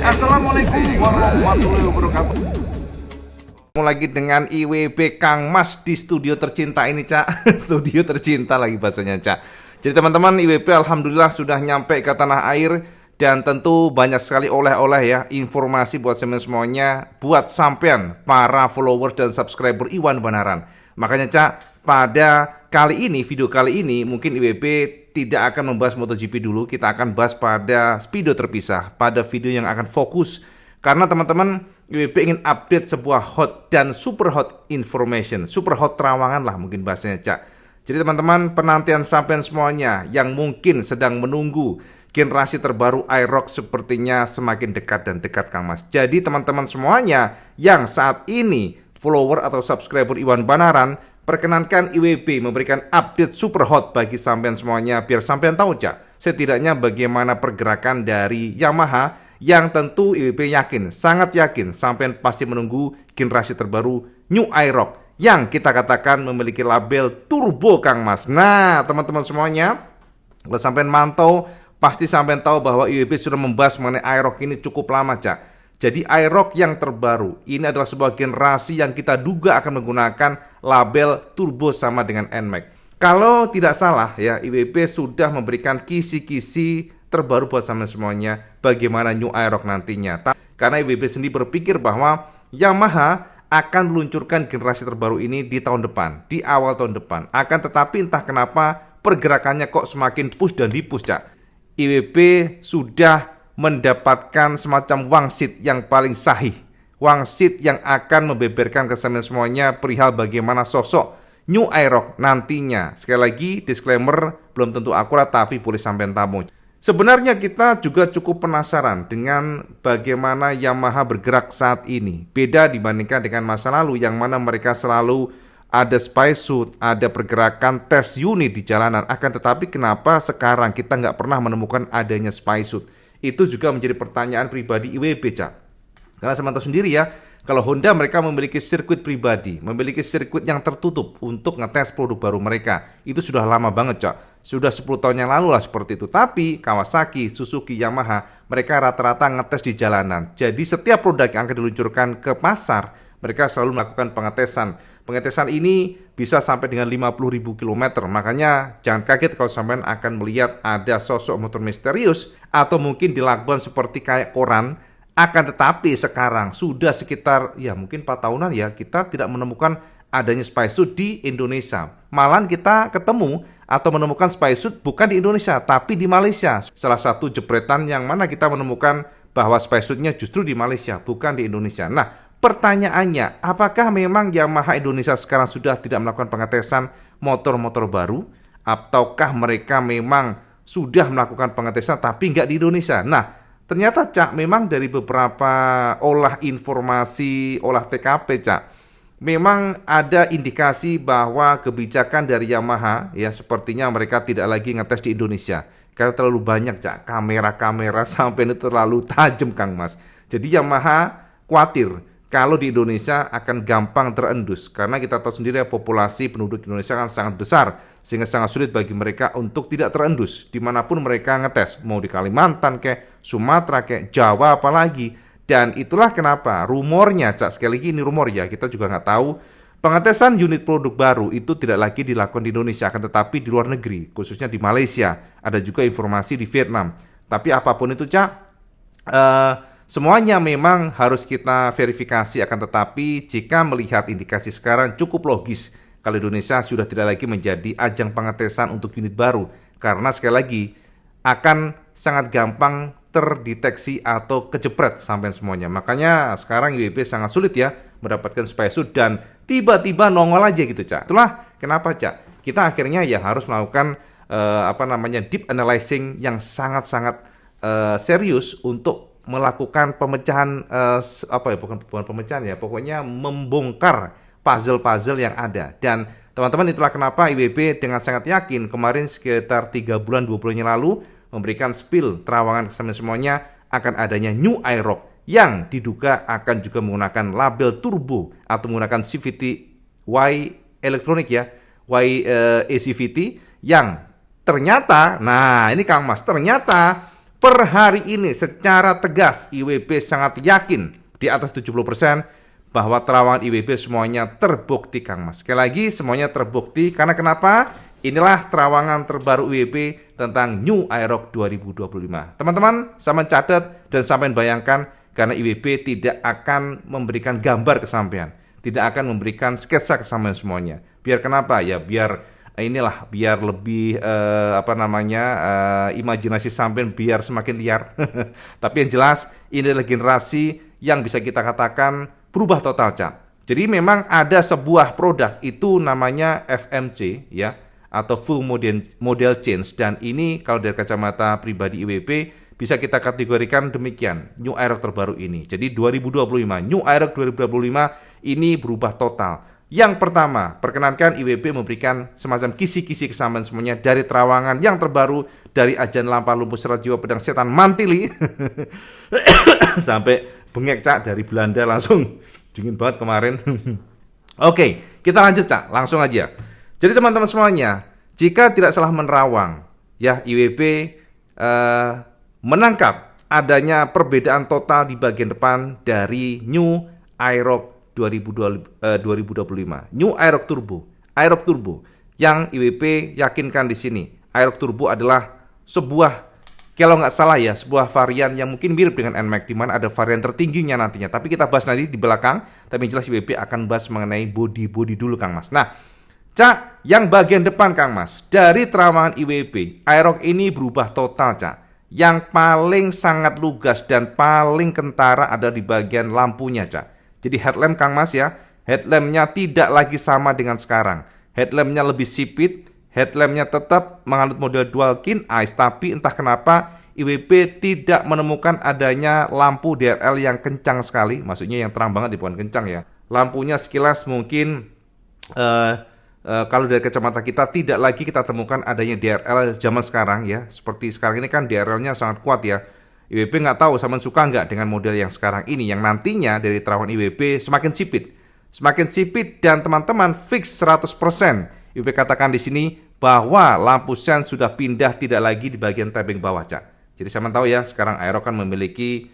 Assalamualaikum warahmatullahi wabarakatuh. Lagi dengan IWB Kang Mas di studio tercinta ini, Cak. Studio tercinta lagi bahasanya, Cak. Jadi teman-teman, IWB alhamdulillah sudah nyampe ke tanah air dan tentu banyak sekali oleh-oleh ya, informasi buat semuanya, buat sampean para follower dan subscriber Iwan Banaran. Makanya, Cak, pada kali ini, video kali ini mungkin IWB tidak akan membahas MotoGP dulu, kita akan bahas pada video terpisah, pada video yang akan fokus. Karena teman-teman, IWB ingin update sebuah hot dan super hot information, super hot terawangan lah mungkin bahasanya, Cak. Jadi teman-teman, penantian sampean semuanya yang mungkin sedang menunggu generasi terbaru iROC sepertinya semakin dekat dan dekat, Kang Mas. Jadi teman-teman semuanya yang saat ini follower atau subscriber Iwan Banaran, perkenankan IWB memberikan update super hot bagi sampean semuanya biar sampean tahu, Cak, setidaknya bagaimana pergerakan dari Yamaha yang tentu IWB yakin, sangat yakin sampean pasti menunggu generasi terbaru New iROC yang kita katakan memiliki label turbo, Kang Mas. Nah, teman-teman semuanya, kalau sampean mantau pasti sampean tahu bahwa IWB sudah membahas mengenai iROC ini cukup lama, Cak. Jadi iROC yang terbaru ini adalah sebuah generasi yang kita duga akan menggunakan label turbo sama dengan NMAX. Kalau tidak salah ya, IWB sudah memberikan kisi-kisi terbaru buat sama semuanya bagaimana New iROC nantinya. Karena IWB sendiri berpikir bahwa Yamaha akan meluncurkan generasi terbaru ini di tahun depan, di awal tahun depan. Akan tetapi entah kenapa pergerakannya kok semakin push dan di-push, Cak. IWB sudah mendapatkan semacam wangsit yang paling sahih, wangsit yang akan membeberkan ke semuanya perihal bagaimana sosok New iROC nantinya. Sekali lagi disclaimer, belum tentu akurat tapi boleh sampean tamu. Sebenarnya kita juga cukup penasaran dengan bagaimana Yamaha bergerak saat ini. Beda dibandingkan dengan masa lalu yang mana mereka selalu ada spacesuit, ada pergerakan tes unit di jalanan. Akan tetapi kenapa sekarang kita nggak pernah menemukan adanya spacesuit? Itu juga menjadi pertanyaan pribadi IWB, Cak. Karena saya tahu sendiri ya, kalau Honda mereka memiliki sirkuit pribadi, memiliki sirkuit yang tertutup untuk ngetes produk baru mereka. Itu sudah lama banget, Cak. Sudah 10 tahun yang lalu lah seperti itu. Tapi Kawasaki, Suzuki, Yamaha, mereka rata-rata ngetes di jalanan. Jadi setiap produk yang akan diluncurkan ke pasar, mereka selalu melakukan pengetesan. Pengetesan ini bisa sampai dengan 50.000 km. Makanya jangan kaget kalau sampean akan melihat ada sosok motor misterius atau mungkin dilakukan seperti kayak koran. Akan tetapi sekarang sudah sekitar ya mungkin 4 tahunan ya kita tidak menemukan adanya spacesuit di Indonesia. Malahan kita ketemu atau menemukan spacesuit bukan di Indonesia tapi di Malaysia. Salah satu jepretan yang mana kita menemukan bahwa spacesuitnya justru di Malaysia bukan di Indonesia. Nah, pertanyaannya, apakah memang Yamaha Indonesia sekarang sudah tidak melakukan pengetesan motor-motor baru? Ataukah mereka memang sudah melakukan pengetesan tapi nggak di Indonesia? Nah, ternyata, Cak, memang dari beberapa olah informasi, olah TKP, Cak, memang ada indikasi bahwa kebijakan dari Yamaha, ya sepertinya mereka tidak lagi ngetes di Indonesia. Karena terlalu banyak, Cak, kamera-kamera sampai ini terlalu tajam, Kang Mas. Jadi Yamaha khawatir kalau di Indonesia akan gampang terendus. Karena kita tahu sendiri ya, populasi penduduk Indonesia kan sangat besar. Sehingga sangat sulit bagi mereka untuk tidak terendus dimanapun mereka ngetes. Mau di Kalimantan kek, Sumatera kek, Jawa apalagi. Dan itulah kenapa rumornya, Cak, sekali lagi ini rumor ya, kita juga nggak tahu. Pengetesan unit produk baru itu tidak lagi dilakukan di Indonesia, akan tetapi di luar negeri, khususnya di Malaysia. Ada juga informasi di Vietnam. Tapi apapun itu, Cak, semuanya memang harus kita verifikasi, akan tetapi jika melihat indikasi sekarang cukup logis kalau Indonesia sudah tidak lagi menjadi ajang pengetesan untuk unit baru. Karena sekali lagi akan sangat gampang terdeteksi atau kejepret sampai semuanya. Makanya sekarang IWB sangat sulit ya mendapatkan spacesuit dan tiba-tiba nongol aja gitu, Cak. Itulah kenapa, Cak, kita akhirnya ya harus melakukan deep analyzing yang sangat-sangat serius untuk melakukan pemecahan bukan pemecahan ya, pokoknya membongkar puzzle-puzzle yang ada. Dan teman-teman, itulah kenapa IWB dengan sangat yakin kemarin sekitar 3 bulan 2 bulan yang lalu memberikan spill terawangan ke semuanya akan adanya New iROC yang diduga akan juga menggunakan label turbo atau menggunakan CVT Y elektronik ya, ACVT yang ternyata, nah ini Kang Mas, ternyata Per hari ini secara tegas IWB sangat yakin di atas 70% bahwa terowongan IWB semuanya terbukti Kang Mas. Sekali lagi semuanya terbukti karena kenapa? Inilah terowongan terbaru IWB tentang New Aerox 2025. Teman-teman, saya mencatat dan sampai bayangkan karena IWB tidak akan memberikan gambar kesampaian, tidak akan memberikan sketsa kesampaian semuanya. Biar kenapa? Ya biar lebih imajinasi sampean biar semakin liar. Tapi yang jelas ini adalah generasi yang bisa kita katakan berubah total, Cak. Jadi memang ada sebuah produk itu namanya FMC ya, atau full model change, dan ini kalau dari kacamata pribadi IWB bisa kita kategorikan demikian, New Aerox terbaru ini. Jadi 2025, New Aerox 2025 ini berubah total. Yang pertama, perkenankan IWB memberikan semacam kisi-kisi kesamaan semuanya dari terowongan yang terbaru, dari Ajan Lampah Lumpuh Serat Jiwa Pedang Setan Mantili sampai bengek, Cak, dari Belanda langsung dingin banget kemarin. Oke, kita lanjut, Cak, langsung aja. Jadi teman-teman semuanya, jika tidak salah menerawang, ya IWB menangkap adanya perbedaan total di bagian depan dari New Aerox 2025, New Aerox Turbo, yang IWB yakinkan di sini. Aerox Turbo adalah sebuah, kalau nggak salah ya, sebuah varian yang mungkin mirip dengan NMAX, di mana ada varian tertingginya nantinya. Tapi kita bahas nanti di belakang. Tapi yang jelas IWB akan bahas mengenai body dulu, Kang Mas. Nah, Cak, yang bagian depan, Kang Mas, dari terowongan IWB, Aerox ini berubah total, Cak. Yang paling sangat lugas dan paling kentara ada di bagian lampunya, Cak. Jadi headlamp, Kang Mas ya, headlampnya tidak lagi sama dengan sekarang. Headlampnya lebih sipit, headlampnya tetap menganut model dual kin eyes, tapi entah kenapa IWB tidak menemukan adanya lampu DRL yang kencang sekali, maksudnya yang terang banget, bukan kencang ya. Lampunya sekilas mungkin kalau dari kacamata kita tidak lagi kita temukan adanya DRL zaman sekarang ya. Seperti sekarang ini kan DRL-nya sangat kuat ya. IWB nggak tahu sama suka nggak dengan model yang sekarang ini, yang nantinya dari terowongan IWB semakin sipit dan teman-teman fix 100%. IWB katakan di sini bahwa lampu sen sudah pindah tidak lagi di bagian tebing bawah, Cak. Jadi sama tahu ya, sekarang Aerox kan memiliki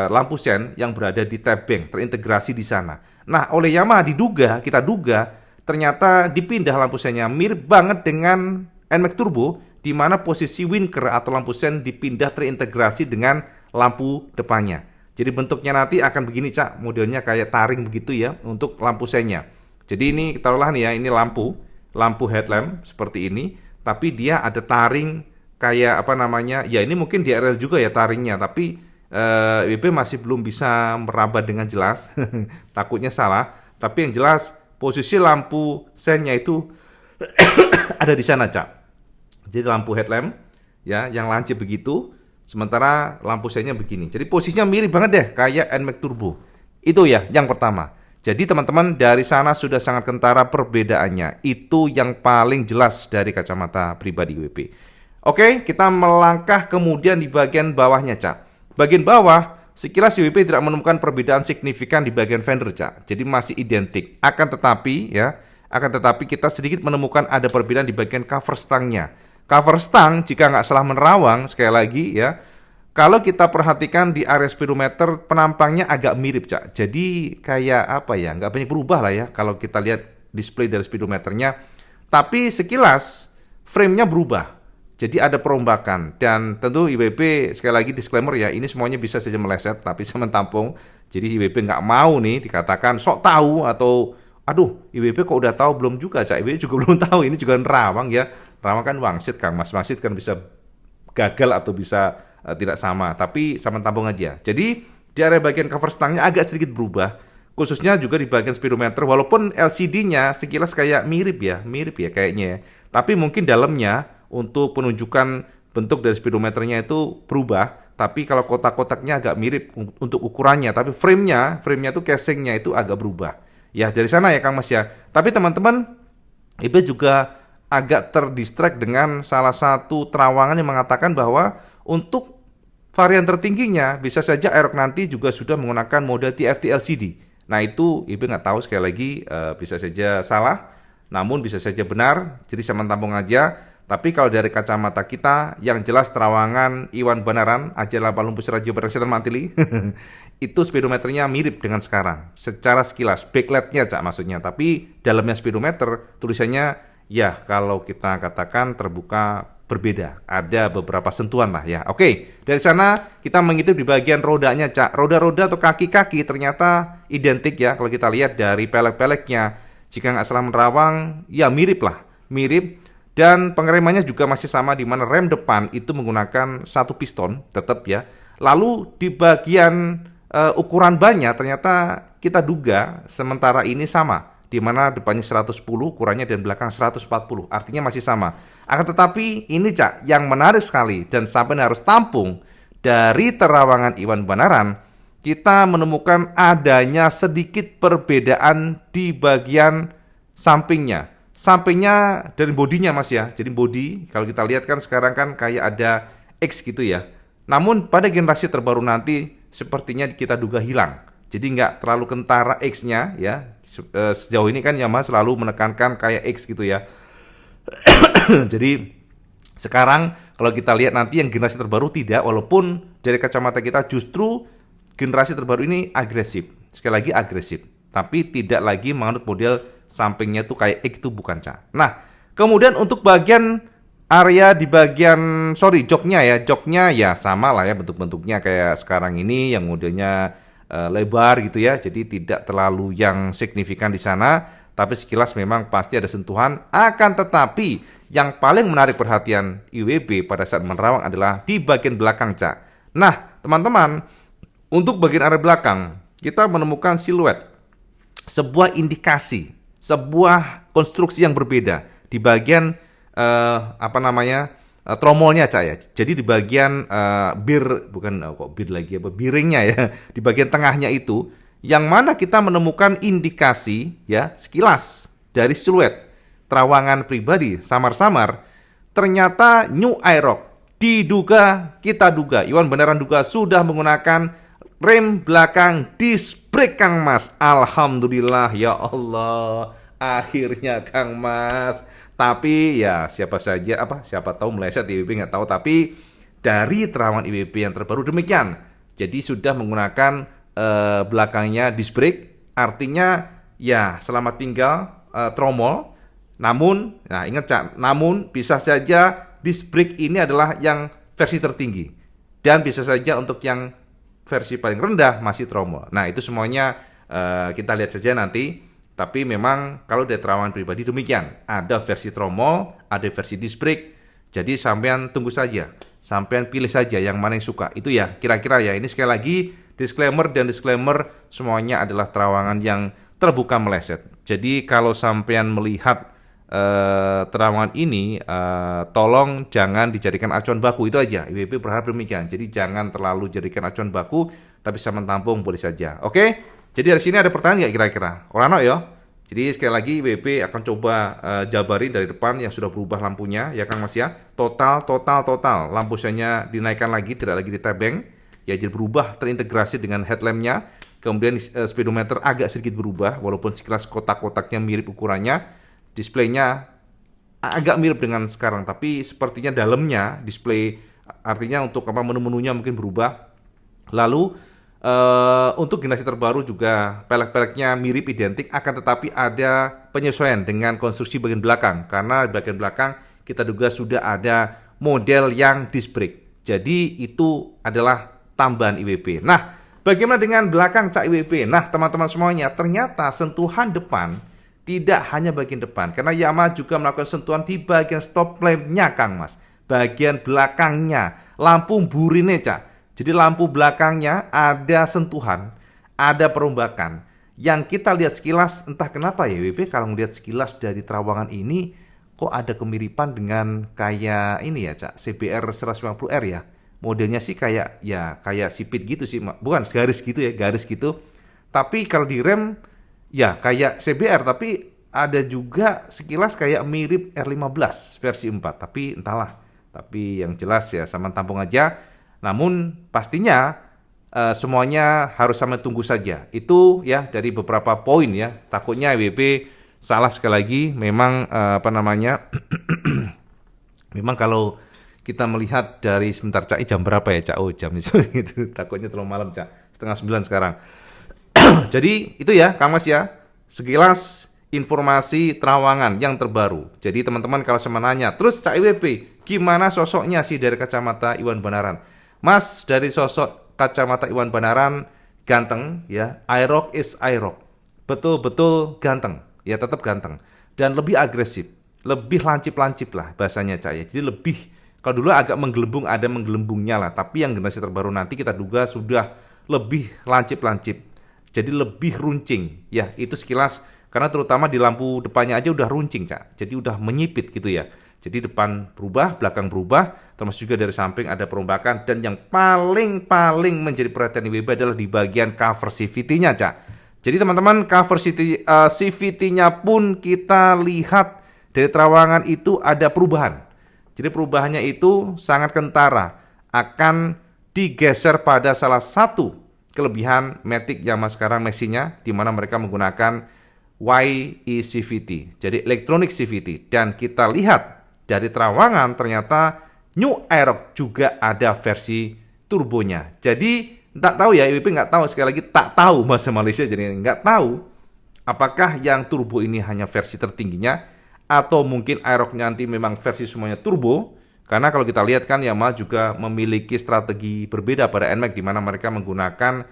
lampu sen yang berada di tebing, terintegrasi di sana. Nah, oleh Yamaha kita duga ternyata dipindah lampu sennya mirip banget dengan NMAX Turbo, di mana posisi winker atau lampu sen dipindah terintegrasi dengan lampu depannya. Jadi bentuknya nanti akan begini, Cak, modelnya kayak taring begitu ya untuk lampu sennya. Jadi ini taruhlah nih ya, ini lampu headlamp seperti ini, tapi dia ada taring kayak ya ini mungkin DRL juga ya taringnya, tapi IWB masih belum bisa meraba dengan jelas. Takutnya salah, tapi yang jelas posisi lampu sennya itu ada di sana, Cak. Jadi lampu headlamp ya yang lancip begitu, sementara lampu sennya begini. Jadi posisinya mirip banget deh kayak NMAX Turbo. Itu ya yang pertama. Jadi teman-teman dari sana sudah sangat kentara perbedaannya. Itu yang paling jelas dari kacamata pribadi IWB. Oke, kita melangkah kemudian di bagian bawahnya, Cak. Bagian bawah sekilas IWB tidak menemukan perbedaan signifikan di bagian fender, Cak. Jadi masih identik. Akan tetapi kita sedikit menemukan ada perbedaan di bagian cover stangnya. Cover stang jika nggak salah menerawang, sekali lagi ya, kalau kita perhatikan di area speedometer penampangnya agak mirip, Cak. Jadi kayak nggak banyak berubah lah ya kalau kita lihat display dari speedometernya. Tapi sekilas frame-nya berubah. Jadi ada perombakan, dan tentu IWB sekali lagi disclaimer ya, ini semuanya bisa saja meleset tapi saya mentampung. Jadi IWB nggak mau nih dikatakan sok tahu atau aduh IWB kok udah tahu, belum juga, Cak. IWB juga belum tahu, ini juga nerawang ya. Nerawang kan wangsit, Kang Mas. Wangsit kan bisa gagal atau bisa tidak sama, tapi sama tampung aja. Jadi di area bagian cover stangnya agak sedikit berubah, khususnya juga di bagian speedometer, walaupun LCD-nya sekilas kayak mirip ya kayaknya ya. Tapi mungkin dalamnya untuk penunjukan bentuk dari speedometernya itu berubah, tapi kalau kotak-kotaknya agak mirip untuk ukurannya, tapi frame-nya itu casing-nya itu agak berubah. Ya, dari sana ya Kang Mas ya. Tapi teman-teman, IWB juga agak terdistract dengan salah satu terawangan yang mengatakan bahwa untuk varian tertingginya bisa saja Aerox nanti juga sudah menggunakan model TFT LCD. Nah, itu IWB nggak tahu, sekali lagi bisa saja salah, namun bisa saja benar. Jadi saya mentampung aja. Tapi kalau dari kacamata kita, yang jelas terawangan Iwan Banaran, Ajar Lampah Lumpus Radio Bersetan Mantili, itu speedometernya mirip dengan sekarang. Secara sekilas, backlightnya Cak maksudnya. Tapi dalamnya speedometer, tulisannya ya kalau kita katakan terbuka berbeda. Ada beberapa sentuhan lah ya. Oke, dari sana kita mengintip di bagian rodanya Cak. Roda-roda atau kaki-kaki ternyata identik ya. Kalau kita lihat dari pelek-peleknya, jika nggak salah menerawang, ya mirip lah. Mirip. Dan pengeremannya juga masih sama, di mana rem depan itu menggunakan satu piston, tetap ya. Lalu di bagian ukuran bannya ternyata kita duga sementara ini sama, di mana depannya 110 ukurannya dan belakang 140, artinya masih sama. Akan tetapi ini Cak, yang menarik sekali dan sampai harus tampung dari terawangan Iwan Banaran, kita menemukan adanya sedikit perbedaan di bagian sampingnya. Sampingnya dari bodinya Mas ya. Jadi bodi kalau kita lihat kan sekarang kan kayak ada X gitu ya. Namun pada generasi terbaru nanti sepertinya kita duga hilang. Jadi nggak terlalu kentara X-nya ya. Sejauh ini kan Yamaha selalu menekankan kayak X gitu ya. Jadi sekarang kalau kita lihat nanti yang generasi terbaru tidak, walaupun dari kacamata kita justru generasi terbaru ini agresif. Sekali lagi agresif. Tapi tidak lagi menganut model sampingnya tuh kayak X itu bukan Cak. Nah, kemudian untuk bagian area di bagian joknya ya sama lah ya bentuk-bentuknya kayak sekarang ini yang modelnya lebar gitu ya. Jadi tidak terlalu yang signifikan di sana, tapi sekilas memang pasti ada sentuhan. Akan tetapi yang paling menarik perhatian IWB pada saat menerawang adalah di bagian belakang Cak. Nah, teman-teman, untuk bagian area belakang kita menemukan siluet, sebuah indikasi, sebuah konstruksi yang berbeda di bagian tromolnya Cak ya. Jadi di bagian biringnya ya, di bagian tengahnya itu, yang mana kita menemukan indikasi ya sekilas dari siluet terawangan pribadi samar-samar, ternyata New Aerox kita duga Iwan Banaran duga sudah menggunakan rem belakang disc brake Kang Mas. Alhamdulillah ya Allah, akhirnya Kang Mas. Tapi ya siapa tahu meleset IWB nggak tahu, tapi dari terawangan IWB yang terbaru demikian. Jadi sudah menggunakan belakangnya disc brake, artinya ya selamat tinggal tromol. Namun, nah ingat Cak, namun bisa saja disc brake ini adalah yang versi tertinggi dan bisa saja untuk yang versi paling rendah masih tromol. Nah itu semuanya kita lihat saja nanti. Tapi memang kalau dari terawangan pribadi demikian, ada versi tromol, ada versi disc brake. Jadi sampean tunggu saja, sampean pilih saja yang mana yang suka. Itu ya kira-kira ya. Ini sekali lagi disclaimer semuanya adalah terawangan yang terbuka meleset. Jadi kalau sampean melihat terawangan ini, tolong jangan dijadikan acuan baku, itu aja. IWB berharap demikian. Jadi jangan terlalu jadikan acuan baku, tapi sama tampung boleh saja. Oke? Jadi dari sini ada pertanyaan nggak kira-kira? Orano ya. Jadi sekali lagi IWB akan coba jabarin dari depan yang sudah berubah lampunya, ya Kang Mas ya. Total. Lampu nya dinaikkan lagi, tidak lagi ditebeng. Ya jadi berubah, terintegrasi dengan headlampnya. Kemudian speedometer agak sedikit berubah, walaupun sekilas kotak-kotaknya mirip ukurannya. Displaynya agak mirip dengan sekarang, tapi sepertinya dalamnya display, artinya untuk menu-menunya mungkin berubah. Lalu untuk generasi terbaru juga pelek-peleknya mirip identik, akan tetapi ada penyesuaian dengan konstruksi bagian belakang, karena di bagian belakang kita duga sudah ada model yang disc brake. Jadi itu adalah tambahan IWB. Nah, bagaimana dengan belakang Cak IWB? Nah, teman-teman semuanya, ternyata sentuhan depan tidak hanya bagian depan, karena Yamaha juga melakukan sentuhan di bagian stop lamp-nya Kang Mas. Bagian belakangnya, lampu burine Cak. Jadi lampu belakangnya ada sentuhan, ada perombakan. Yang kita lihat sekilas, entah kenapa ya WP, kalau melihat sekilas dari terawangan ini, kok ada kemiripan dengan kayak ini ya Cak, CBR 150R ya. Modelnya sih kayak sipit gitu sih, bukan garis gitu ya, garis gitu. Tapi kalau di rem ya kayak CBR, tapi ada juga sekilas kayak mirip R15 versi 4, tapi entahlah. Tapi yang jelas ya sama tampung aja. Namun pastinya semuanya harus sama tunggu saja. Itu ya dari beberapa poin ya. Takutnya WP salah sekali lagi, memang Memang kalau kita melihat dari sebentar Cak, jam berapa ya Cak? Oh jamnya gitu, takutnya terlalu malam Cak, 8:30 sekarang. Jadi itu ya Kang Mas ya, sekilas informasi terawangan yang terbaru. Jadi teman-teman kalau saya nanya, terus Cak IWP, gimana sosoknya sih dari kacamata Iwan Banaran? Mas, dari sosok kacamata Iwan Banaran ganteng ya, IROC is IROC. Betul-betul ganteng, ya tetap ganteng. Dan lebih agresif, lebih lancip-lancip lah bahasanya Cak ya. Jadi lebih, kalau dulu agak menggelembung, ada menggelembungnya lah. Tapi yang generasi terbaru nanti kita duga sudah lebih lancip-lancip. Jadi lebih runcing, ya itu sekilas. Karena terutama di lampu depannya aja udah runcing, Cak. Jadi udah menyipit gitu ya. Jadi depan berubah, belakang berubah, termasuk juga dari samping ada perombakan. Dan yang paling menjadi perhatian IWB adalah di bagian cover CVT-nya, Cak. Jadi teman-teman, cover CVT-nya pun kita lihat dari terawangan itu ada perubahan. Jadi perubahannya itu sangat kentara, akan digeser pada salah satu kelebihan Matic yang sekarang mesinnya, di mana mereka menggunakan YECVT, jadi Electronic CVT. Dan kita lihat dari terawangan ternyata New Aerox juga ada versi turbonya. Jadi tak tahu ya, IWP nggak tahu, sekali lagi tak tahu bahasa Malaysia, jadi nggak tahu apakah yang turbo ini hanya versi tertingginya atau mungkin Aerox nanti memang versi semuanya turbo. Karena kalau kita lihat kan Yamaha juga memiliki strategi berbeda pada NMAX, di mana mereka menggunakan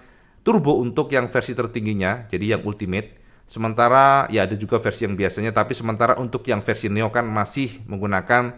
turbo untuk yang versi tertingginya, jadi yang ultimate. Sementara ya ada juga versi yang biasanya, tapi sementara untuk yang versi Neo kan masih menggunakan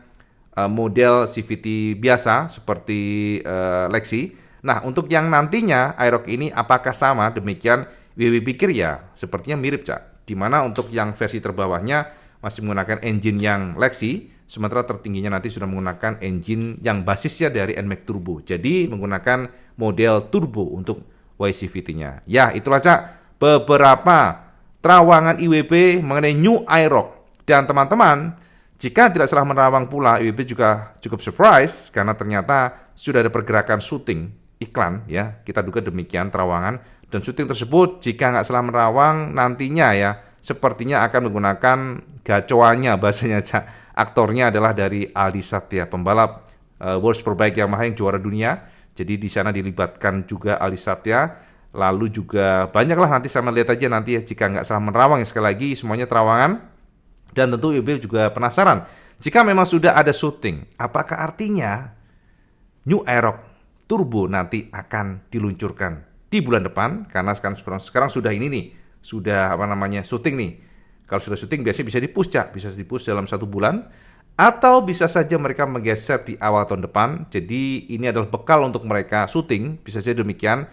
model CVT biasa seperti Lexi. Nah, untuk yang nantinya Aerox ini apakah sama demikian? WW pikir ya sepertinya mirip, Cak. Di mana untuk yang versi terbawahnya masih menggunakan engine yang Lexi, sementara tertingginya nanti sudah menggunakan engine yang basisnya dari NMAX Turbo. Jadi menggunakan model turbo untuk YCVT-nya. Ya, itulah Cak beberapa terawangan IWB mengenai New Aerox. Dan teman-teman, jika tidak salah menerawang pula, IWB juga cukup surprise karena ternyata sudah ada pergerakan syuting iklan ya. Kita duga demikian terawangan, dan syuting tersebut jika nggak salah menerawang nantinya ya sepertinya akan menggunakan gacoannya bahasanya Cak. Aktornya adalah dari Aldi Satya, pembalap World Superbike Yamaha yang juara dunia. Jadi di sana dilibatkan juga Aldi Satya. Lalu juga banyaklah, nanti sama lihat aja nanti ya jika nggak salah menerawang ya, sekali lagi semuanya terawangan. Dan tentu IWB juga penasaran, jika memang sudah ada syuting, apakah artinya New Aerox Turbo nanti akan diluncurkan di bulan depan? Karena sekarang sudah ini nih, sudah syuting nih. Kalau sudah syuting biasanya bisa di-push, Cak. Bisa di-push dalam 1 bulan. Atau bisa saja mereka menggeser di awal tahun depan. Jadi ini adalah bekal untuk mereka syuting. Bisa saja demikian.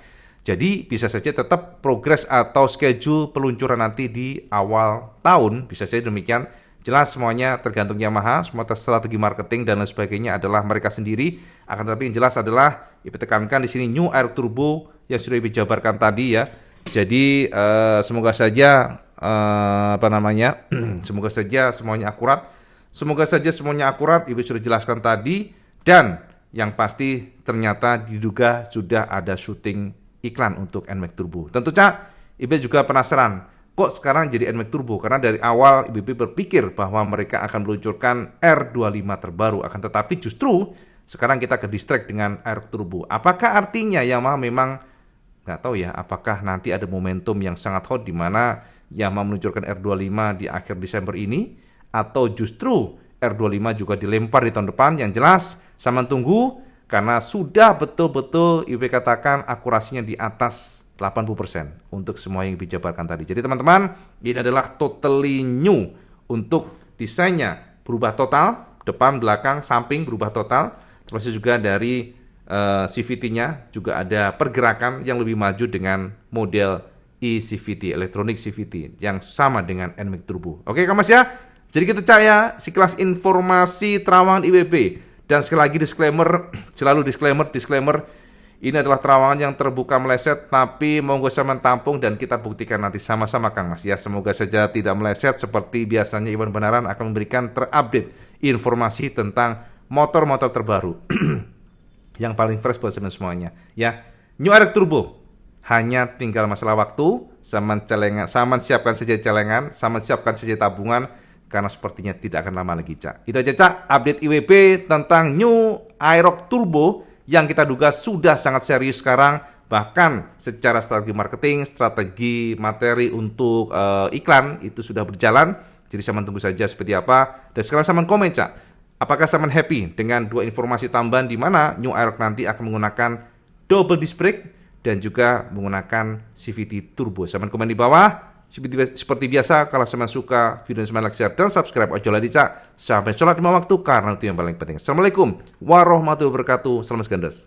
Jadi bisa saja tetap progres atau schedule peluncuran nanti di awal tahun. Bisa saja demikian. Jelas semuanya tergantung Yamaha. Semua strategi marketing dan lain sebagainya adalah mereka sendiri. Akan tetapi yang jelas adalah ditekankan di sini New Aerox Turbo yang sudah dijabarkan tadi ya. Jadi semoga saja semoga saja semuanya akurat. Semoga saja semuanya akurat. Ibu sudah jelaskan tadi, dan yang pasti ternyata diduga sudah ada syuting iklan untuk NMAX Turbo. Tentu Cak, Ibu juga penasaran, kok sekarang jadi NMAX Turbo? Karena dari awal Ibu berpikir bahwa mereka akan meluncurkan R25 terbaru, akan tetapi justru sekarang kita ke distract dengan Aerox Turbo. Apakah artinya Yamaha memang nggak tahu ya, apakah nanti ada momentum yang sangat hot di mana Yamaha meluncurkan R25 di akhir Desember ini, atau justru R25 juga dilempar di tahun depan? Yang jelas sama tunggu, karena sudah betul-betul IWB katakan akurasinya di atas 80% untuk semua yang dijabarkan tadi. Jadi teman-teman, ini adalah totally new untuk desainnya, berubah total, depan, belakang, samping berubah total, termasuk juga dari CVT-nya juga ada pergerakan yang lebih maju dengan model eCVT, Electronic CVT, yang sama dengan NMAX Turbo. Oke Kak Mas ya, jadi kita percaya sekelas informasi terawangan IWB. Dan sekali lagi disclaimer, selalu disclaimer, ini adalah terawangan yang terbuka meleset, tapi monggo sama tampung dan kita buktikan nanti sama-sama Kang Mas ya. Semoga saja tidak meleset, seperti biasanya Iwan Banaran akan memberikan terupdate informasi tentang motor-motor terbaru yang paling fresh buat semuanya ya. New Aerox Turbo hanya tinggal masalah waktu. Sama siapkan saja celengan, sama siapkan saja tabungan, karena sepertinya tidak akan lama lagi, Cak. Itu aja, Cak, update IWB tentang New Aerox Turbo yang kita duga sudah sangat serius sekarang. Bahkan secara strategi marketing, strategi materi untuk iklan itu sudah berjalan. Jadi Saman tunggu saja seperti apa. Dan sekarang Saman komen, Cak, apakah Saman happy dengan dua informasi tambahan di mana New Aerox nanti akan menggunakan double disc brake dan juga menggunakan CVT turbo. Saman komen di bawah. Seperti biasa, kalau Saman suka video ini, like, share, dan subscribe. Ojo lagi, Cak, sampai sholat 5 waktu karena itu yang paling penting. Assalamualaikum warahmatullahi wabarakatuh. Salam segandas.